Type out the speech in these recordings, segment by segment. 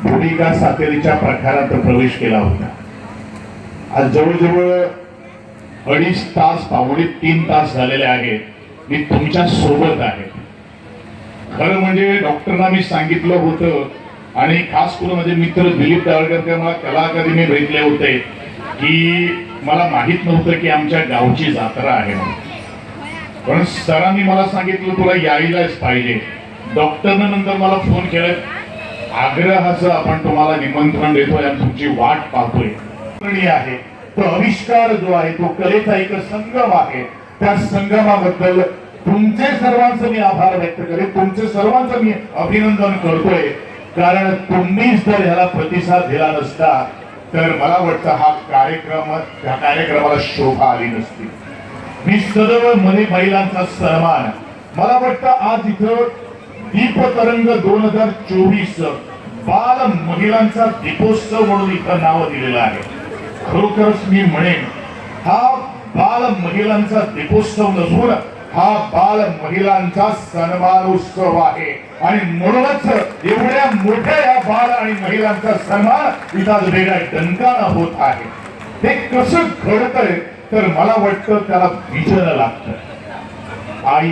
भूमिका सातेरीच्या प्रकारात प्रवेश केला होता. आज जवळजवळ 2.5 तास, पावणे 3 तास झालेले आहेत मी तुमच्या सोबत आहे. खरं म्हणजे डॉक्टरना मी सांगितलं होतं आणि खास करून माझे मित्र दिलीप दावळकर मला कला अकादमी भेटले होते की मला माहित नव्हतं की आमच्या गावची जत्रा आहे म्हणून. पण सरांनी मला सांगितलं तुला यायलाच पाहिजे. डॉक्टरनं नंतर मला फोन केला, आग्रहाचं आपण तुम्हाला निमंत्रण देतोय आणि तुमची वाट पाहतोय आहे. तो आविष्कार जो आहे तो कलेचा एक संगम आहे. त्या संगमाबद्दल तुमचे सर्वांचे मी आभार व्यक्त करेन, तुमचे सर्वांचं मी अभिनंदन करतोय. कारण तुम्हीच जर ह्याला प्रतिसाद दिला नसता तर मला वाटतं हा कार्यक्रमाला शोभा आली नसती. मी सदैव महिलांचा सन्मान, मला वाटतं आज इथं दीपतरंग 2024 बाल महिलांचा दीपोत्सव म्हणून इथं नाव दिलेलं आहे. खरोखरच मी म्हणेन हा बाल महिलांचा दीपोत्सव नसून हा बाल महिलांचा सन्मानोत्सव आहे. आणि म्हणूनच एवढ्या मोठ्या या बाल आणि महिलांचा सन्मान इथं वेगळ्या डंकानं होत आहे. हे कसं घडतंय तर मला वाटतं त्याला विजन लागतं. आई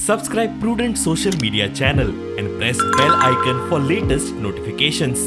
Subscribe Prudent social media channel and press bell icon for latest notifications.